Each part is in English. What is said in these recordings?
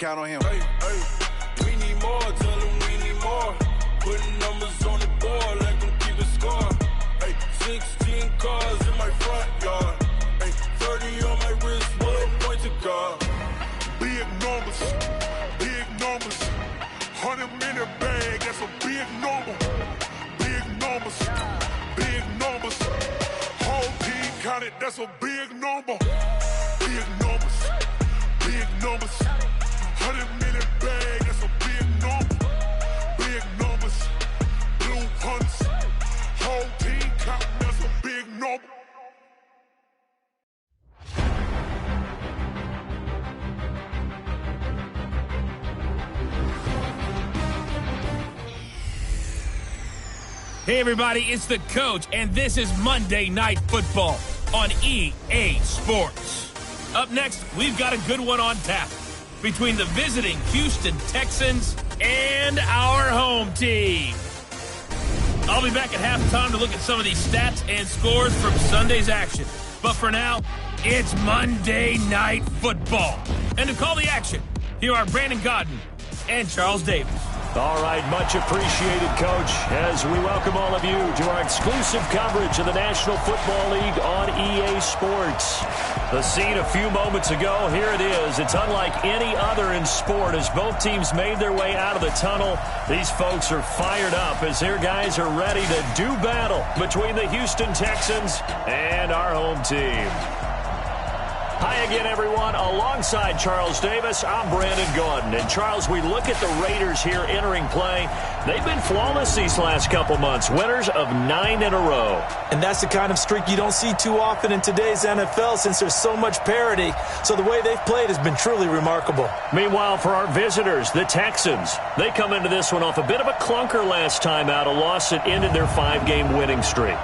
Count on him. Hey, we need more, tell them we need more. Putting numbers on the board, let them keep it score. Hey, 16 cars in my front yard. Hey, 30 on my wrist, bullet point to God. Big numbers, 100-minute bag, that's a big number. Big numbers, whole team counted, that's a big number. Big numbers, 100-minute bag, that's a big number. Big numbers, blue hunts, whole team counting, that's a big number. Hey everybody, it's the Coach, and this is Monday Night Football on EA Sports. Up next, we've got a good one on tap between the visiting Houston Texans and our home team. I'll be back at halftime to look at some of these stats and scores from Sunday's action. But for now, it's Monday Night Football. And to call the action, here are Brandon Godden and Charles Davis. All right, much appreciated, Coach, as we welcome all of you to our exclusive coverage of the National Football League on EA Sports. The scene a few moments ago, here it is. It's unlike any other in sport as both teams made their way out of the tunnel. These folks are fired up as their guys are ready to do battle between the Houston Texans and our home team. Hi again, everyone. Alongside Charles Davis, I'm Brandon Gaudin. And, Charles, we look at the Raiders here entering play. They've been flawless these last couple months, winners of 9 in a row. And that's the kind of streak you don't see too often in today's NFL since there's so much parity. So the way they've played has been truly remarkable. Meanwhile, for our visitors, the Texans, they come into this one off a bit of a clunker last time out, a loss that ended their 5-game winning streak.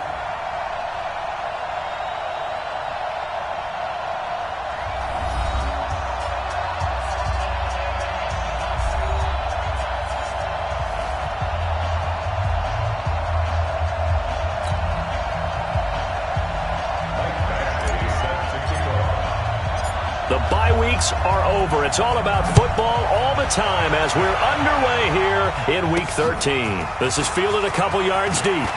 The bye weeks are over. It's all about football all the time as we're underway here in Week 13. This is fielded a couple yards deep.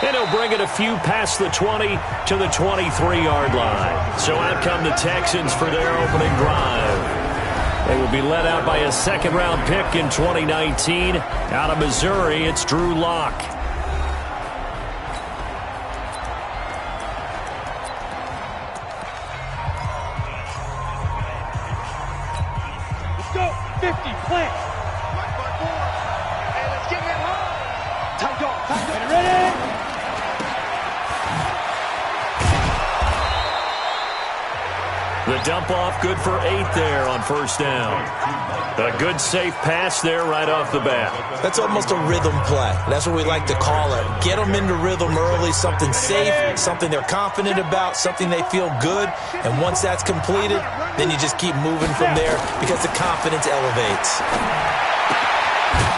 And he'll bring it a few past the 20 to the 23-yard line. So out come the Texans for their opening drive. They will be led out by a second-round pick in 2019. Out of Missouri, it's Drew Lock. The dump off, good for 8 there on first down. A good safe pass there right off the bat. That's almost a rhythm play. That's what we like to call it. Get them into rhythm early, something safe, something they're confident about, something they feel good. And once that's completed, then you just keep moving from there because the confidence elevates.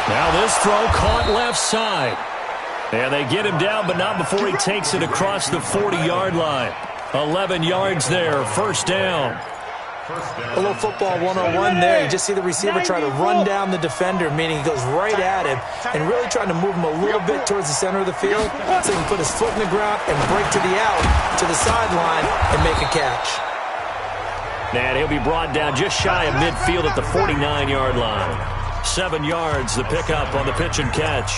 Now this throw caught left side. And they get him down, but not before he takes it across the 40-yard line. 11 yards there, first down. A little football 101 there. You just see the receiver try to run down the defender, meaning he goes right at him and really trying to move him a little bit towards the center of the field so he can put his foot in the ground and break to the out, to the sideline, and make a catch. And he'll be brought down just shy of midfield at the 49-yard line. 7 yards, the pickup on the pitch and catch.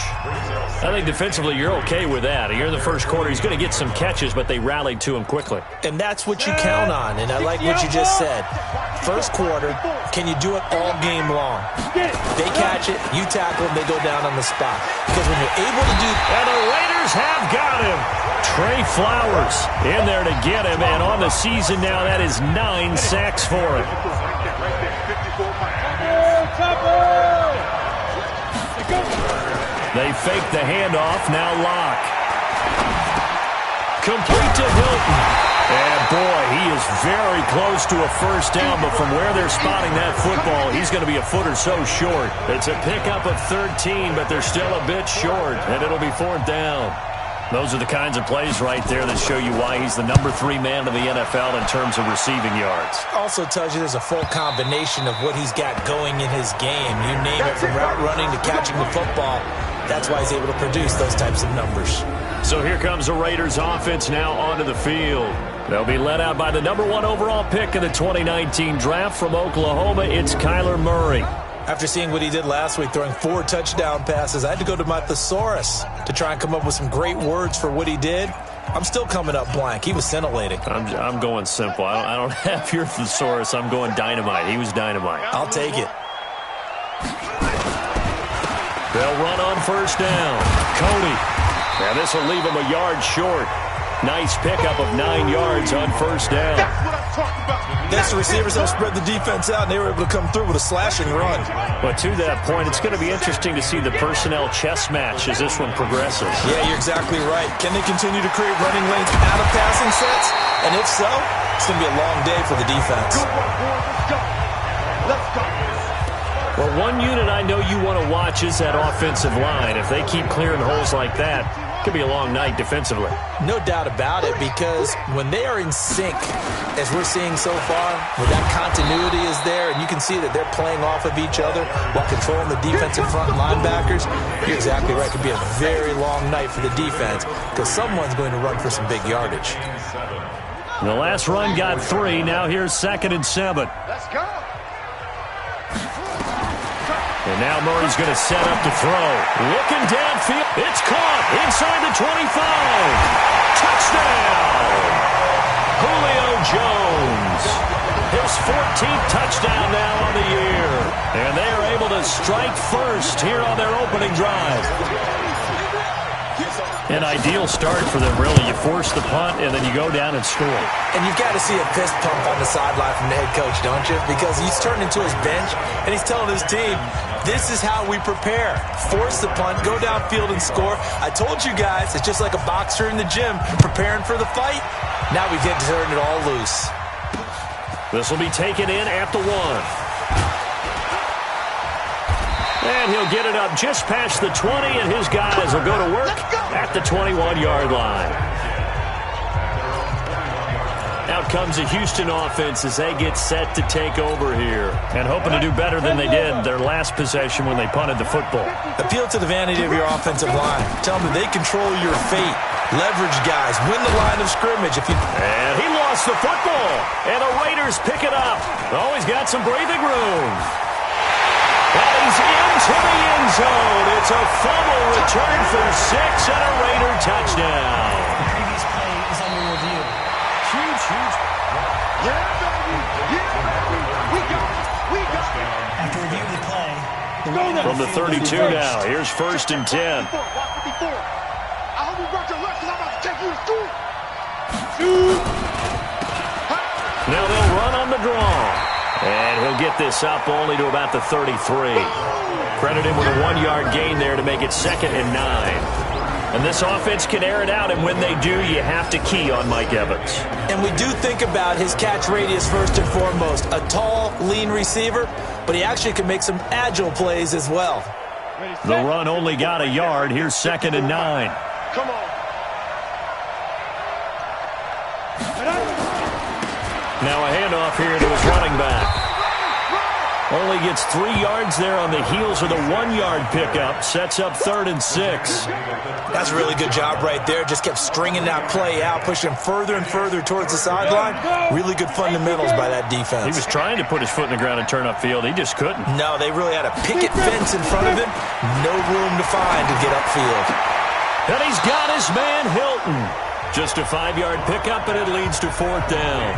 I think defensively you're okay with that. Here in the first quarter, he's going to get some catches, but they rallied to him quickly. And that's what you count on, and I like what you just said. First quarter, can you do it all game long? They catch it, you tackle them, they go down on the spot. Because when you're able to do... And the Raiders have got him. Trey Flowers in there to get him, and on the season now, that is 9 sacks for him. They fake the handoff, now Lock. Complete to Hilton. And boy, he is very close to a first down, but from where they're spotting that football, he's going to be a foot or so short. It's a pickup of 13, but they're still a bit short, and it'll be 4th down. Those are the kinds of plays right there that show you why he's the number 3 man in the NFL in terms of receiving yards. Also tells you there's a full combination of what he's got going in his game. You name it, from route running to catching the football. That's why he's able to produce those types of numbers. So here comes the Raiders offense now onto the field. They'll be led out by the number 1 overall pick in the 2019 draft from Oklahoma. It's Kyler Murray. After seeing what he did last week, throwing 4 touchdown passes, I had to go to my thesaurus to try and come up with some great words for what he did. I'm still coming up blank. He was scintillating. I'm going simple. I don't have your thesaurus. I'm going dynamite. He was dynamite. I'll take it. They'll run on first down. Cody. Now this will leave him a yard short. Nice pickup of 9 yards on first down. Next, the receivers helped spread the defense out, and they were able to come through with a slashing run. But to that point, it's going to be interesting to see the personnel chess match as this one progresses. Yeah, you're exactly right. Can they continue to create running lanes out of passing sets? And if so, it's going to be a long day for the defense. Let's go. Well, one unit I know you want to watch is that offensive line. If they keep clearing holes like that, it could be a long night defensively. No doubt about it, because when they are in sync, as we're seeing so far, where that continuity is there, and you can see that they're playing off of each other while controlling the defensive front linebackers, you're exactly right. It could be a very long night for the defense, because someone's going to run for some big yardage. The last run got 3. Now here's 2nd and 7. Let's go. And now Murray's going to set up to throw. Looking downfield. It's caught inside the 25. Touchdown! Julio Jones. His 14th touchdown now on the year. And they are able to strike first here on their opening drive. An ideal start for them, really. You force the punt, and then you go down and score. And you've got to see a fist pump on the sideline from the head coach, don't you? Because he's turning to his bench, and he's telling his team, this is how we prepare. Force the punt, go downfield and score. I told you guys, it's just like a boxer in the gym preparing for the fight. Now we get to turn it all loose. This will be taken in at the 1. And he'll get it up just past the 20, and his guys will go to work at the 21-yard line. Out comes the Houston offense as they get set to take over here, and hoping to do better than they did their last possession when they punted the football. Appeal to the vanity of your offensive line. Tell them that they control your fate. Leverage guys. Win the line of scrimmage. And he lost the football, and the Raiders pick it up. Oh, he's got some breathing room. And he's into the end zone. It's a fumble return for 6 and a Raider touchdown. The previous play is under review. Huge. Yeah, baby. We got it. After reviewing the play, From the 32 now, here's 1st and 10. I hope you brought your lunch because I'm about to take you to school. Now they'll run on the draw. And he'll get this up only to about the 33. Credit him with a 1-yard gain there to make it 2nd and 9. And this offense can air it out, and when they do, you have to key on Mike Evans. And we do think about his catch radius first and foremost. A tall, lean receiver, but he actually can make some agile plays as well. The run only got a yard. Here's 2nd and 9. Come on. Now a handoff here to his running back. Only gets 3 yards there on the heels of the 1-yard pickup. Sets up 3rd and 6. That's a really good job right there. Just kept stringing that play out, pushing him further and further towards the sideline. Really good fundamentals by that defense. He was trying to put his foot in the ground and turn upfield. He just couldn't. No, they really had a picket fence in front of him. No room to find to get upfield. And he's got his man Hilton. Just a 5-yard pickup, and it leads to 4th down.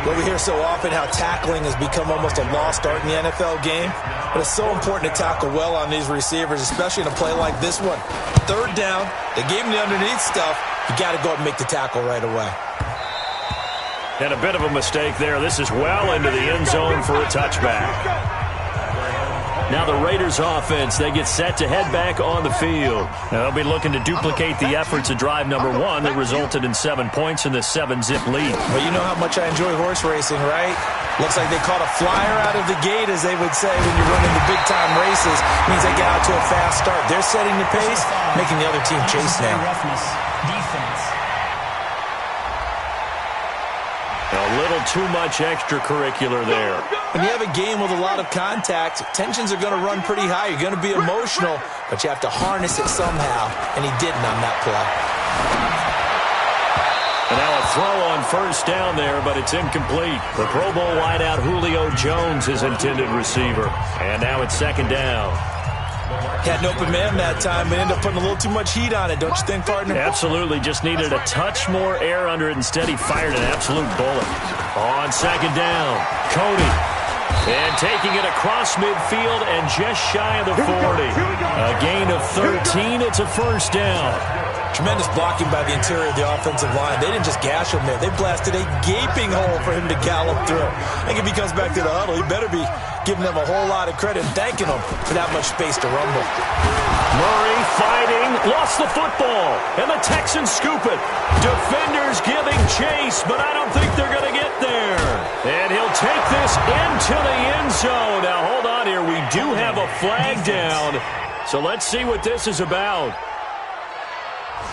Well, we hear so often how tackling has become almost a lost art in the NFL game. But it's so important to tackle well on these receivers, especially in a play like this one. 3rd down, they gave him the underneath stuff. You got to go up and make the tackle right away. And a bit of a mistake there. This is well into the end zone for a touchback. Now the Raiders offense, they get set to head back on the field. Now they'll be looking to duplicate the efforts of drive number 1 that resulted in 7 points in this 7-zip lead. Well, you know how much I enjoy horse racing, right? Looks like they caught a flyer out of the gate, as they would say when you're running the big-time races. Means they get out to a fast start. They're setting the pace, making the other team chase now. Roughness, defense. A little too much extracurricular there. When you have a game with a lot of contact, tensions are going to run pretty high. You're going to be emotional, but you have to harness it somehow, and he didn't on that play. And now a throw on first down there, but it's incomplete. The Pro Bowl wideout Julio Jones is intended receiver. And now it's second down. Had an open man that time, but ended up putting a little too much heat on it, don't you think, partner? Absolutely. Just needed a touch more air under it. Instead, he fired an absolute bullet. On second down, Cody. And taking it across midfield and just shy of the 40. A gain of 13. It's a first down. Tremendous blocking by the interior of the offensive line. They didn't just gash him there. They blasted a gaping hole for him to gallop through. I think if he comes back to the huddle, he better be giving them a whole lot of credit and thanking them for that much space to rumble. Murray fighting, lost the football, and the Texans scoop it. Defenders giving chase, but I don't think they're going to get there. And he'll take this into the end zone. Now, hold on here. We do have a flag down, so let's see what this is about.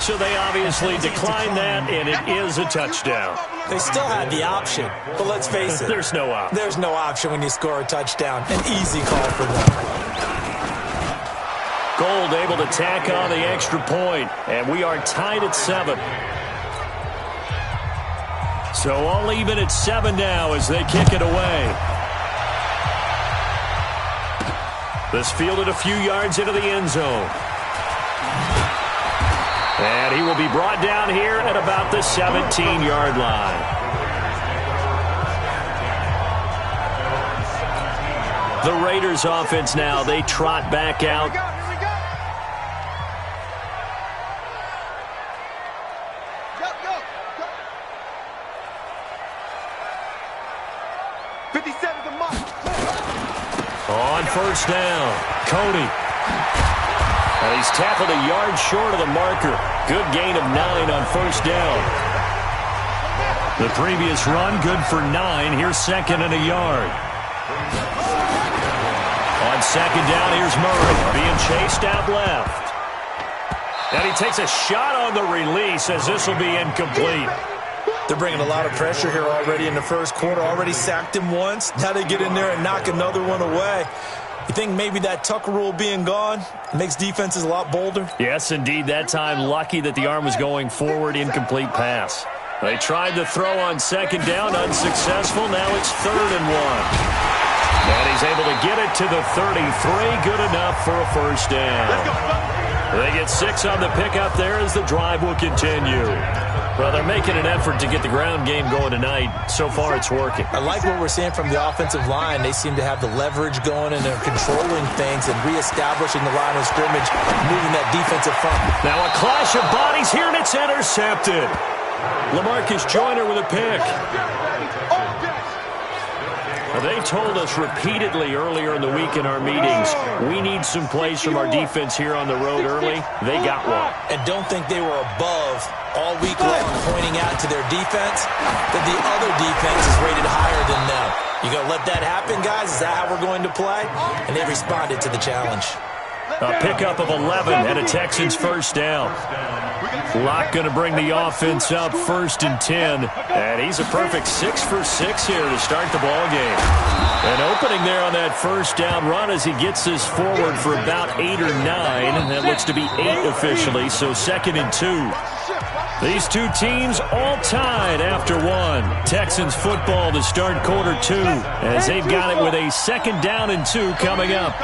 So they obviously declined that, and it is a touchdown. They still had the option, but let's face it. There's no option. There's no option when you score a touchdown. An easy call for them. Gold able to tack on the extra point, and we are tied at 7. So all even at 7 now as they kick it away. This fielded a few yards into the end zone. And he will be brought down here at about the 17-yard line. The Raiders offense now, they trot back out. On first down, Cody. And he's tackled a yard short of the marker. Good gain of 9 on first down. The previous run, good for 9. Here's second and a yard. On second down, here's Murray being chased out left. And he takes a shot on the release as this will be incomplete. They're bringing a lot of pressure here already in the first quarter. Already sacked him once. Now they get in there and knock another one away. You think maybe that Tucker rule being gone makes defenses a lot bolder? Yes, indeed. That time, lucky that the arm was going forward, incomplete pass. They tried to throw on second down, unsuccessful. Now it's 3rd and 1. And he's able to get it to the 33. Good enough for a first down. They get 6 on the pickup there as the drive will continue. Well, they're making an effort to get the ground game going tonight. So far, it's working. I like what we're seeing from the offensive line. They seem to have the leverage going, and they're controlling things and reestablishing the line of scrimmage, moving that defensive front. Now a clash of bodies here, and it's intercepted. LaMarcus Joyner with a pick. Well, they told us repeatedly earlier in the week in our meetings, we need some plays from our defense here on the road early. They got one. And don't think they were above all week long, pointing out to their defense that the other defense is rated higher than them. You going to let that happen, guys? Is that how we're going to play? And they responded to the challenge. A pickup of 11 and a Texans first down. Locke going to bring the offense up 1st and 10. And he's a perfect 6 for 6 here to start the ball game. And opening there on that first down run as he gets this forward for about 8 or 9. That looks to be 8 officially, so 2nd and 2. These two teams all tied after 1. Texans football to start quarter 2 as they've got it with a 2nd down and 2 coming up.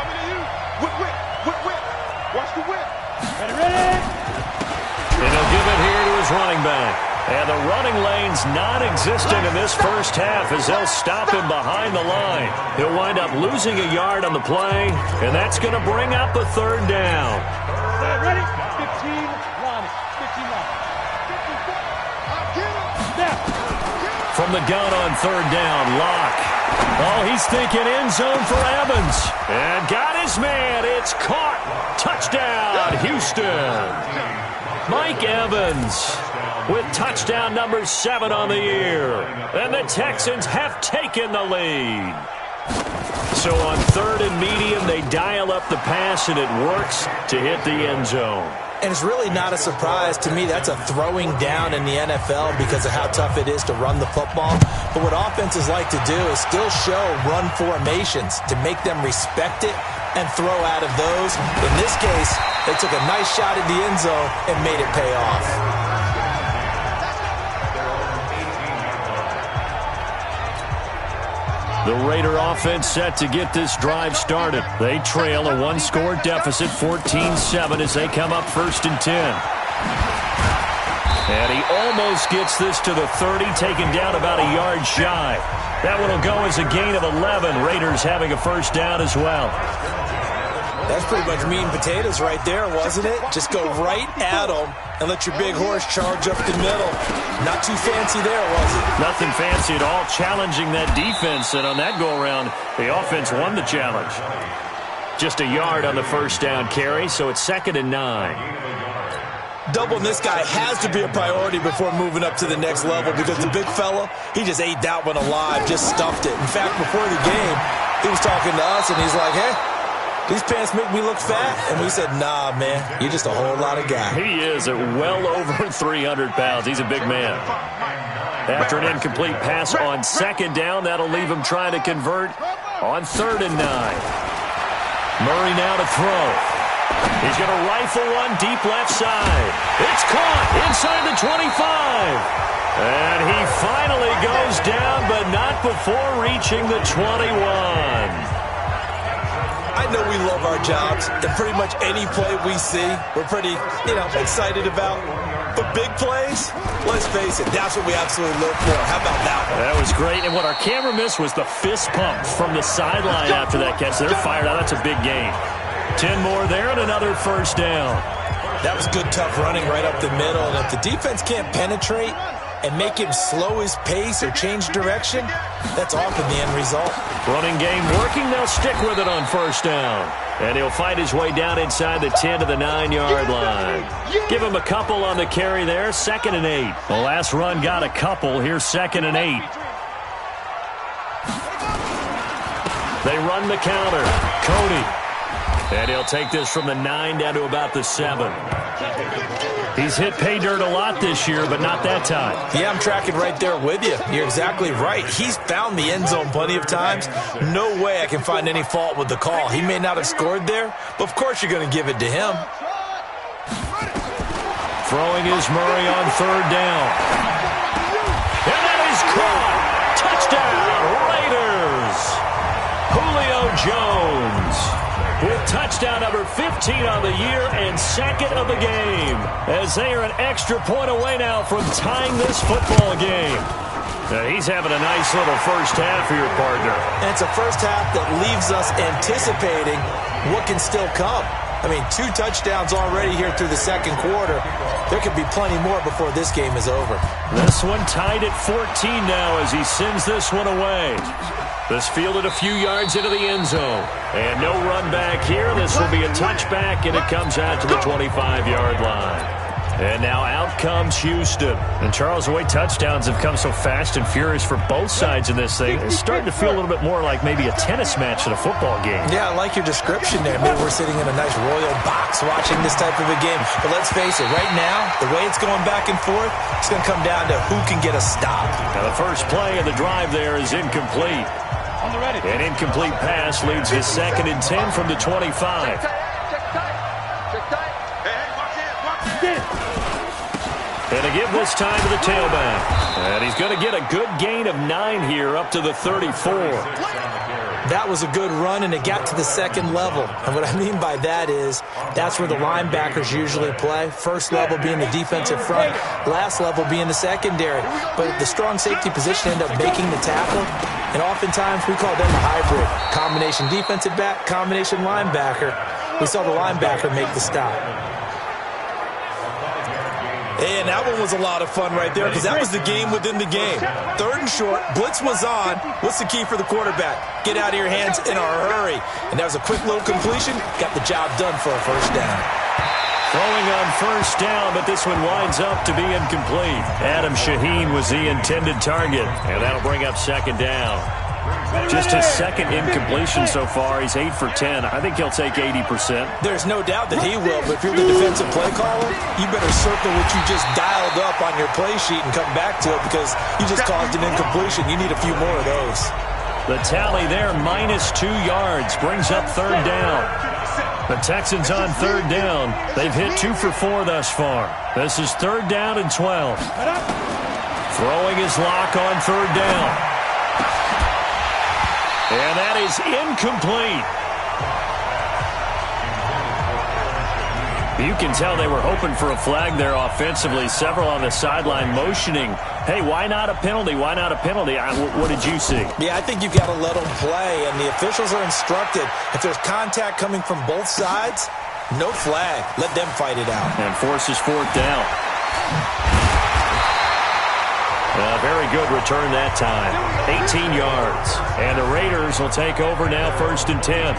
And he'll give it here to his running back. And the running lane's non-existent in this first half as they'll stop him behind the line. He'll wind up losing a yard on the play, and that's going to bring up a 3rd down. Ready? 15, line it. 15 line. From the gun on 3rd down, Locke Oh, he's thinking end zone for Evans. And got his man. It's caught. Touchdown, Houston. Mike Evans with touchdown number 7 on the year. And the Texans have taken the lead. So on 3rd and medium, they dial up the pass, and it works to hit the end zone. And it's really not a surprise to me. That's a throwing down in the NFL because of how tough it is to run the football. But what offenses like to do is still show run formations to make them respect it and throw out of those. In this case, they took a nice shot at the end zone and made it pay off. The Raider offense set to get this drive started. They trail a 1-score deficit, 14-7, as they come up 1st and 10. And he almost gets this to the 30, taken down about a yard shy. That one will go as a gain of 11. Raiders having a first down as well. That's pretty much meat and potatoes right there, wasn't it? Just go right at them and let your big horse charge up the middle. Not too fancy there, was it? Nothing fancy at all, challenging that defense. And on that go-around, the offense won the challenge. Just a yard on the first down carry, so it's 2nd and 9. Doubling this guy has to be a priority before moving up to the next level because the big fella, he just ate that one alive, just stuffed it. In fact, before the game, he was talking to us, and he's like, hey, these pants make me look fat. And we said, nah, man, you're just a whole lot of guy. He is at well over 300 pounds. He's a big man. After an incomplete pass on 2nd down, that'll leave him trying to convert on 3rd and 9. Murray now to throw. He's going to rifle one deep left side. It's caught inside the 25. And he finally goes down, but not before reaching the 21. I know we love our jobs, and pretty much any play we see, we're pretty, excited about. But big plays, let's face it, that's what we absolutely live for. How about that one? That was great, and what our camera missed was the fist pump from the sideline after that catch. They're fired out. That's a big gain. 10 more there and another first down. That was good, tough running right up the middle. And if the defense can't penetrate and make him slow his pace or change direction, that's often the end result. Running game working. They'll stick with it on first down. And he'll fight his way down inside the 10 to the 9-yard line. Give him a couple on the carry there. 2nd and 8. The last run got a couple. Here's 2nd and 8. They run the counter. Cody. And he'll take this from the 9 down to about the 7. He's hit pay dirt a lot this year, but not that time. Yeah, I'm tracking right there with you. You're exactly right. He's found the end zone plenty of times. No way I can find any fault with the call. He may not have scored there, but of course you're going to give it to him. Throwing is Murray on 3rd down. And that is caught. Touchdown, Raiders. Julio Jones with touchdown number 15 on the year and 2nd of the game, as they are an extra point away now from tying this football game. Now he's having a nice little first half here, partner. And it's a first half that leaves us anticipating what can still come. I mean, 2 touchdowns already here through the 2nd quarter. There could be plenty more before this game is over. This one tied at 14 now as he sends this one away. This fielded a few yards into the end zone. And no run back here. This will be a touchback, and it comes out to the 25-yard line. And now out comes Houston. And Charles, the way touchdowns have come so fast and furious for both sides in this thing, it's starting to feel a little bit more like maybe a tennis match at a football game. Yeah, I like your description there. Maybe we're sitting in a nice royal box watching this type of a game. But let's face it, right now, the way it's going back and forth, it's going to come down to who can get a stop. Now the first play of the drive there is incomplete. An incomplete pass leads to 2nd and 10 from the 25. And to give this time to the tailback. And he's going to get a good gain of 9 here up to the 34. That was a good run, and it got to the 2nd level. And what I mean by that is that's where the linebackers usually play. First level being the defensive front, last level being the secondary. But the strong safety position ended up making the tackle. And oftentimes we call them a hybrid. Combination defensive back, combination linebacker. We saw the linebacker make the stop. And that one was a lot of fun right there because that was the game within the game. 3rd and short, blitz was on. What's the key for the quarterback? Get out of your hands in a hurry. And that was a quick little completion. Got the job done for a first down. Throwing on first down, but this one winds up to be incomplete. Adam Shaheen was the intended target, and that'll bring up 2nd down. Just his 2nd incompletion so far. He's 8 for 10. I think he'll take 80%. There's no doubt that he will, but if you're the defensive play caller, you better circle what you just dialed up on your play sheet and come back to it because you just caused an incompletion. You need a few more of those. The tally there, -2 yards, brings up 3rd down. The Texans on 3rd down. They've hit 2 for 4 thus far. This is 3rd down and 12. Throwing his lock on 3rd down. And that is incomplete. You can tell they were hoping for a flag there offensively. Several on the sideline motioning, hey, why not a penalty? Why not a penalty? What did you see? Yeah, I think you've got to let them play, and the officials are instructed. If there's contact coming from both sides, no flag. Let them fight it out. And forces 4th down. Very good return that time. 18 yards. And the Raiders will take over now 1st and 10.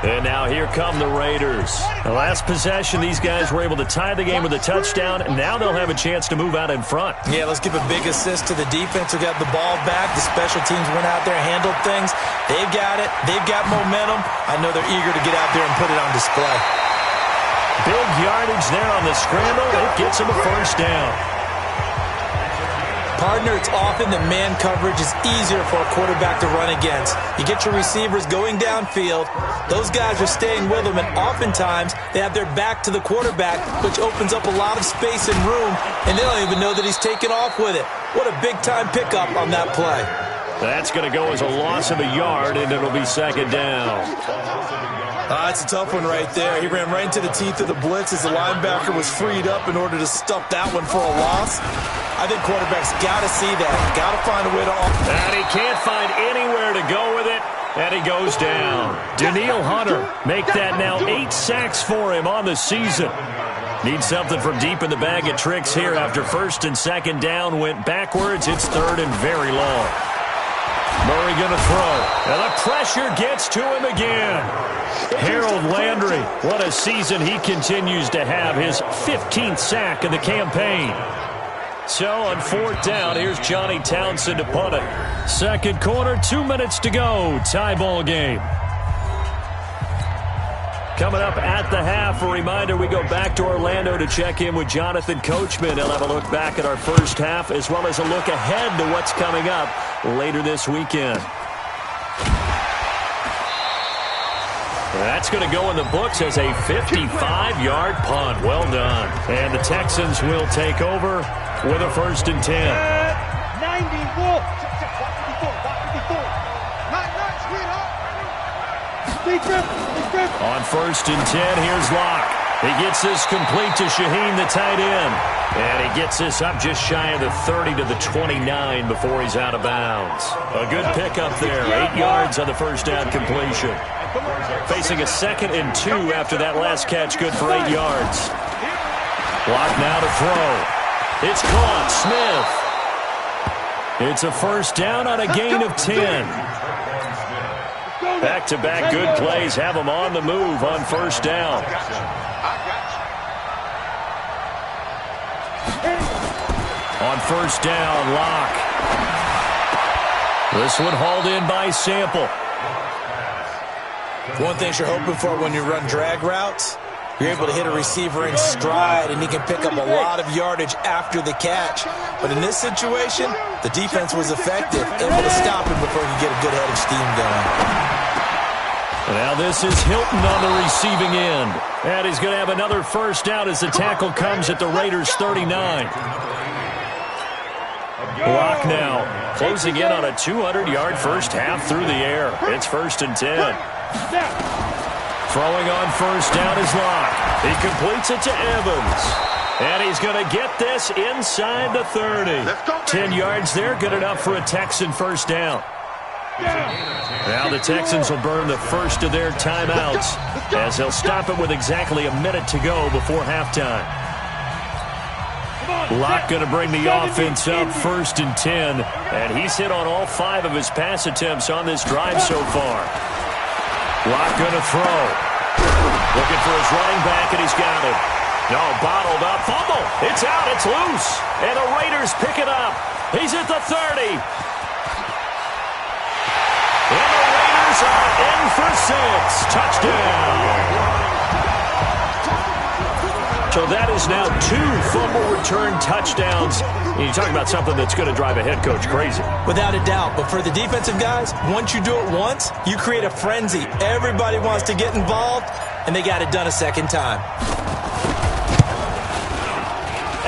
And now here come the Raiders. The last possession, these guys were able to tie the game with a touchdown, and now they'll have a chance to move out in front. Yeah, let's give a big assist to the defense who got the ball back. The special teams went out there, handled things. They've got it. They've got momentum. I know they're eager to get out there and put it on display. Big yardage there on the scramble. It gets them a 1st down. Partner, it's often that man coverage is easier for a quarterback to run against. You get your receivers going downfield. Those guys are staying with them, and oftentimes they have their back to the quarterback, which opens up a lot of space and room, and they don't even know that he's taken off with it. What a big-time pickup on that play. That's going to go as a loss of a yard, and it'll be 2nd down. That's a tough one right there. He ran right into the teeth of the blitz as the linebacker was freed up in order to stuff that one for a loss. I think quarterbacks got to see that. Got to find a way to... And he can't find anywhere to go with it, and he goes down. Danielle Hunter make that now 8 sacks for him on the season. Needs something from deep in the bag of tricks here after 1st and 2nd down went backwards. It's 3rd and very long. Murray going to throw. And the pressure gets to him again. Harold Landry, what a season he continues to have. His 15th sack of the campaign. So on 4th down, here's Johnny Townsend to punt it. 2nd quarter, 2 minutes to go. Tie ball game. Coming up at the half, a reminder, we go back to Orlando to check in with Jonathan Coachman. He'll have a look back at our first half as well as a look ahead to what's coming up later this weekend. That's going to go in the books as a 55-yard punt. Well done. And the Texans will take over with a 1st and 10. 94. On 1st and 10, here's Locke. He gets this complete to Shaheen, the tight end. And he gets this up just shy of the 30 to the 29 before he's out of bounds. A good pickup there. 8 yards on the 1st down completion. Facing a 2nd and 2 after that last catch, good for 8 yards. Locke now to throw. It's caught. Smith. It's a 1st down on a gain of 10. Back-to-back good plays have them on the move on 1st down. On 1st down, Locke. This one hauled in by Sample. One thing you're hoping for when you run drag routes, you're able to hit a receiver in stride, and he can pick up a lot of yardage after the catch. But in this situation, the defense was effective, able to stop him before he could get a good head of steam going. Now this is Hilton on the receiving end. And he's going to have another 1st down as the tackle comes at the Raiders' 39. Locke now closing in on a 200-yard first half through the air. It's 1st and 10. Throwing on 1st down is Locke. He completes it to Evans. And he's going to get this inside the 30. 10 yards there, good enough for a Texan 1st down. Now the Texans will burn the first of their timeouts as they'll stop it with exactly a minute to go before halftime. Locke going to bring the offense up 1st and 10. And he's hit on all 5 of his pass attempts on this drive so far. Locke going to throw. Looking for his running back, and he's got it. No, bottled up. Fumble. It's out. It's loose. And the Raiders pick it up. He's at the 30. And the Raiders are in for 6. Touchdown. So that is now 2 fumble return touchdowns. You talk about something that's going to drive a head coach crazy. Without a doubt. But for the defensive guys, once you do it once, you create a frenzy. Everybody wants to get involved, and they got it done a second time.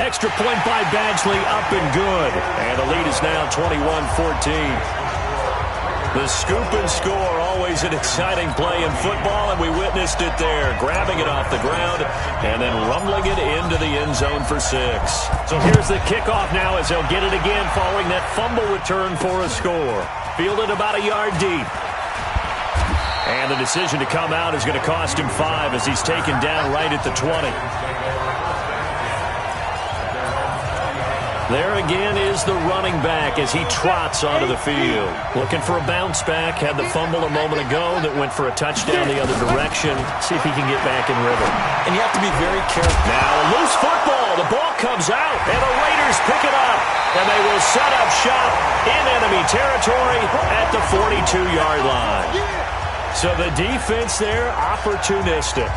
Extra point by Badgley, up and good. And the lead is now 21-14. The scoop and score, always an exciting play in football, and we witnessed it there, grabbing it off the ground and then rumbling it into the end zone for 6. So here's the kickoff now as they'll get it again following that fumble return for a score. Fielded about a yard deep. And the decision to come out is going to cost him 5 as he's taken down right at the 20. There again is the running back as he trots onto the field. Looking for a bounce back. Had the fumble a moment ago that went for a touchdown the other direction. See if he can get back in rhythm. And you have to be very careful. Now a loose football. The ball comes out, and the Raiders pick it up. And they will set up shop in enemy territory at the 42-yard line. So the defense there, opportunistic.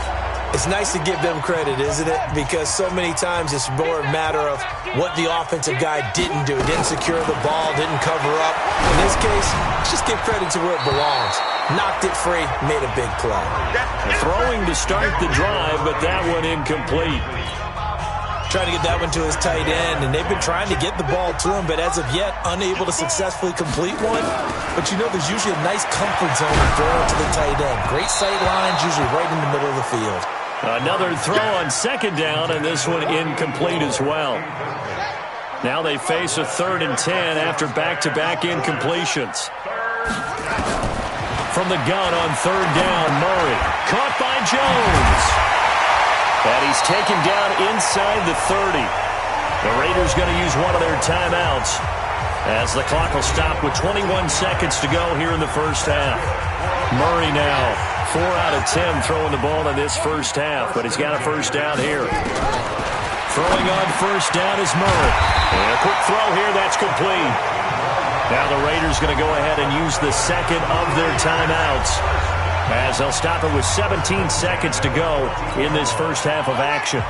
It's nice to give them credit, isn't it? Because so many times it's more a matter of what the offensive guy didn't do. Didn't secure the ball, didn't cover up. In this case, let's just give credit to where it belongs. Knocked it free, made a big play. Throwing to start the drive, but that one incomplete. Trying to get that one to his tight end, and they've been trying to get the ball to him, but as of yet, unable to successfully complete one. But you know there's usually a nice comfort zone to throw to the tight end. Great sight lines, usually right in the middle of the field. Another throw on 2nd down, and this one incomplete as well. Now they face a 3rd and 10 after back-to-back incompletions. From the gun on 3rd down, Murray. Caught by Jones. And he's taken down inside the 30. The Raiders going to use one of their timeouts as the clock will stop with 21 seconds to go here in the first half. Murray now 4 out of 10 throwing the ball in this first half, but he's got a first down here. Throwing on 1st down is Murray. And a quick throw here, that's complete. Now the Raiders going to go ahead and use the second of their timeouts as they'll stop it with 17 seconds to go in this first half of action.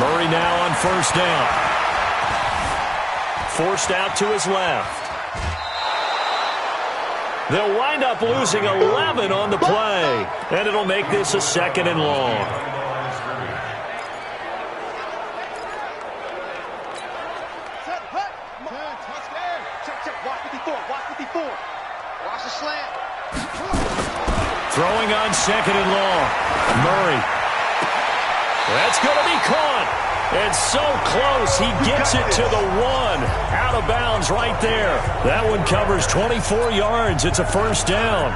Murray now on 1st down. Forced out to his left. They'll wind up losing 11 on the play, and it'll make this a 2nd and long. Throwing on 2nd and long. Murray. That's going to be caught. It's so close. He gets it to the 1. Out of bounds right there. That one covers 24 yards. It's a first down.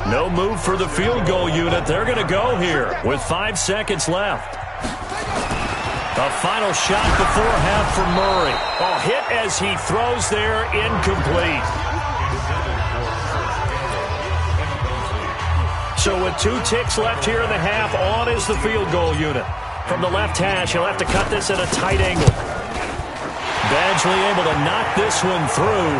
No move for the field goal unit. They're going to go here with 5 seconds left. A final shot before half for Murray. Oh, hit as he throws there, incomplete. So with 2 ticks left here in the half, on is the field goal unit. From the left hash, he'll have to cut this at a tight angle. Badgley able to knock this one through,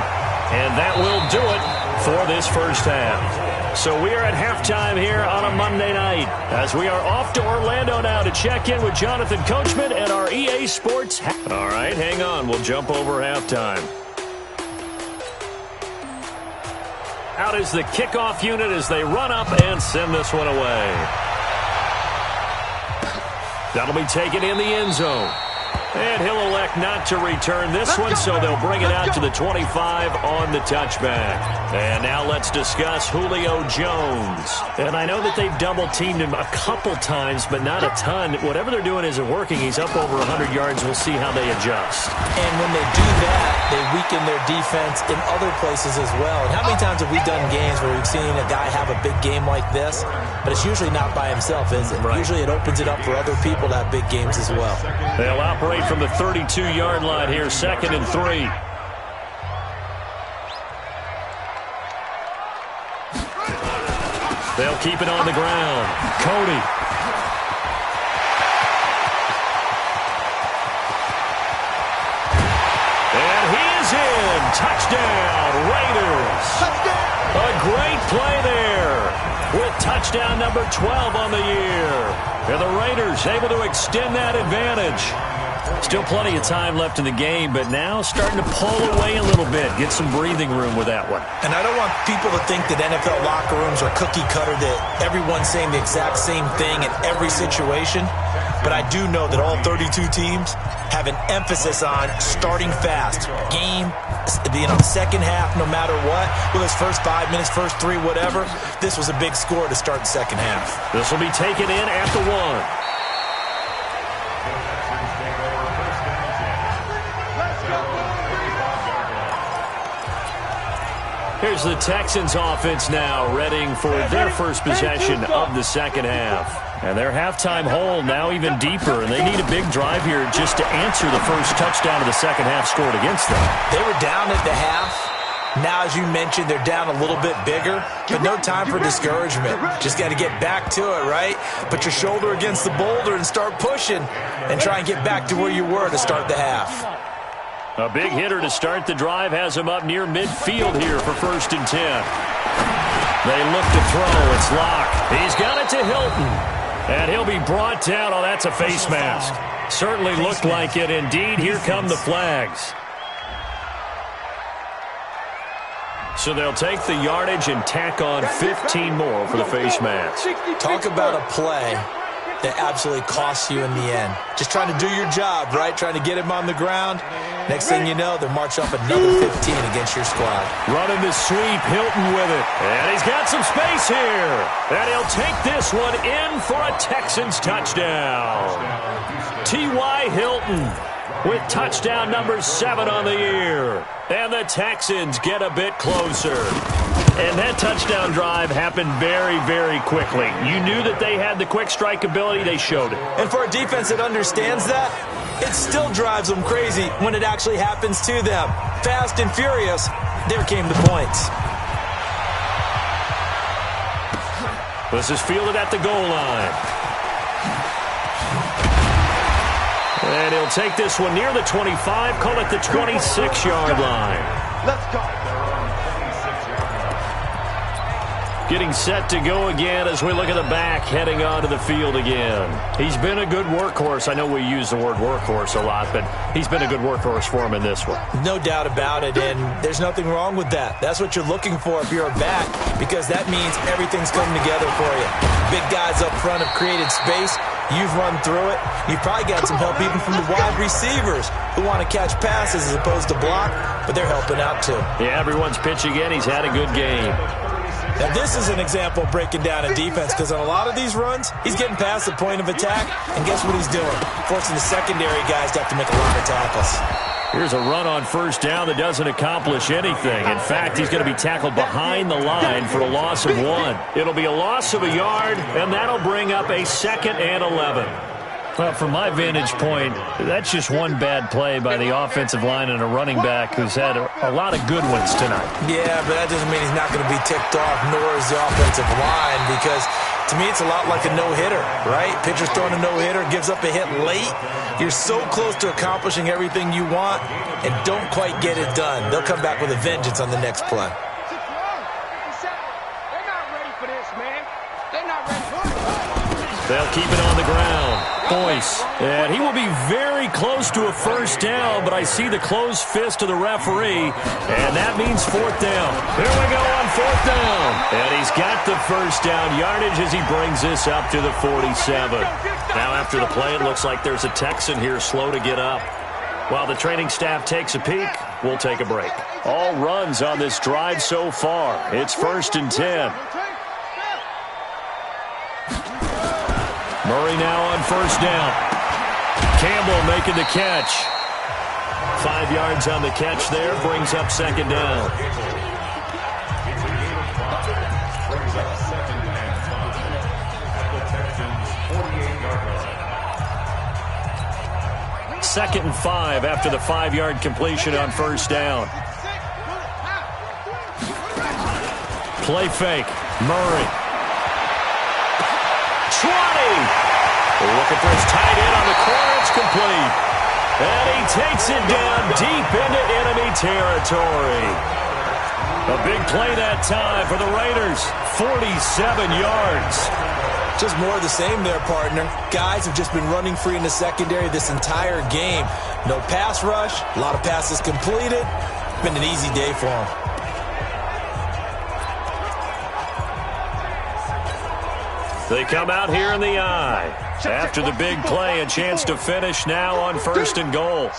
and that will do it for this first half. So we are at halftime here on a Monday night as we are off to Orlando now to check in with Jonathan Coachman at our EA Sports. All right, hang on. We'll jump over halftime. Out is the kickoff unit as they run up and send this one away. That'll be taken in the end zone. And he'll elect not to return this one, so they'll bring it out to the 25 on the touchback. And now let's discuss Julio Jones. And I know that they've double-teamed him a couple times, but not a ton. Whatever they're doing isn't working. He's up over 100 yards. We'll see how they adjust. And when they do that, they weaken their defense in other places as well. And how many times have we done games where we've seen a guy have a big game like this, but it's usually not by himself, is it? Right. Usually it opens it up for other people to have big games as well. They'll operate from the 32-yard line here, 2nd and 3. They'll keep it on the ground. Cody. And he is in. Touchdown, Raiders. Touchdown. A great play there with touchdown number 12 on the year. And the Raiders able to extend that advantage. Still plenty of time left in the game, but now starting to pull away a little bit. Get some breathing room with that one. And I don't want people to think that NFL locker rooms are cookie cutter, that everyone's saying the exact same thing in every situation. But I do know that all 32 teams have an emphasis on starting fast. Game, second half, no matter what. Whether it's first 5 minutes, first 3, whatever. This was a big score to start the second half. This will be taken in at the 1. Here's the Texans offense now, readying for their first possession of the second half. And their halftime hole now even deeper, and they need a big drive here just to answer the first touchdown of the second half scored against them. They were down at the half. Now, as you mentioned, they're down a little bit bigger, but no time for discouragement. Just got to get back to it, right? Put your shoulder against the boulder and start pushing and try and get back to where you were to start the half. A big hitter to start the drive has him up near midfield here for 1st and 10. They look to throw. It's Locke. He's got it to Hilton. And he'll be brought down. Oh, that's a face mask. Certainly looked like it. Indeed, here come the flags. So they'll take the yardage and tack on 15 more for the face mask. Talk about a play that absolutely costs you in the end. Just trying to do your job, right? Trying to get him on the ground. Next thing you know, they'll march up another 15 against your squad. Running the sweep, Hilton with it. And he's got some space here. And he'll take this one in for a Texans touchdown. T.Y. Hilton with touchdown number 7 on the year. And the Texans get a bit closer. And that touchdown drive happened very, very quickly. You knew that they had the quick strike ability. They showed it. And for a defense that understands that, it still drives them crazy when it actually happens to them. Fast and furious, there came the points. This is fielded at the goal line. And he'll take this one near the 25, call it the 26-yard line. Let's go. Getting set to go again as we look at the back heading onto the field again. He's been a good workhorse. I know we use the word workhorse a lot, but he's been a good workhorse for him in this one. No doubt about it, and there's nothing wrong with that. That's what you're looking for if you're a back, because that means everything's coming together for you. Big guys up front have created space. You've run through it. You've probably got some help even from the wide receivers who want to catch passes as opposed to block, but they're helping out too. Yeah, everyone's pitching in. He's had a good game. Now, this is an example of breaking down a defense, because on a lot of these runs, he's getting past the point of attack, and guess what he's doing? Forcing the secondary guys to have to make a lot of tackles. Here's a run on first down that doesn't accomplish anything. In fact, he's going to be tackled behind the line for a loss of 1. It'll be a loss of a yard, and that'll bring up a 2nd and 11. Well, from my vantage point, that's just one bad play by the offensive line and a running back who's had a lot of good ones tonight. Yeah, but that doesn't mean he's not going to be ticked off, nor is the offensive line, because to me it's a lot like a no-hitter, right? Pitcher's throwing a no-hitter, gives up a hit late. You're so close to accomplishing everything you want and don't quite get it done. They'll come back with a vengeance on the next play. They're not ready for this, man. They're not ready for it. They'll keep it on the ground. Boyce. And he will be very close to a first down, but I see the closed fist of the referee, and that means fourth down. Here we go on fourth down. And he's got the first down yardage as he brings this up to the 47. Now after the play, it looks like there's a Texan here slow to get up. While the training staff takes a peek, we'll take a break. All runs on this drive so far. It's 1st and 10. Murray now on first down. Campbell making the catch. 5 yards on the catch there, brings up second down. Second and 5 after the 5-yard completion on first down. Play fake. Murray. 20. Looking for his tight end on the corner. It's complete. And he takes it down deep into enemy territory. A big play that time for the Raiders. 47 yards. Just more of the same there, partner. Guys have just been running free in the secondary this entire game. No pass rush, a lot of passes completed. Been an easy day for them. They come out here in the eye. After the big play, a chance to finish now on 1st and goal.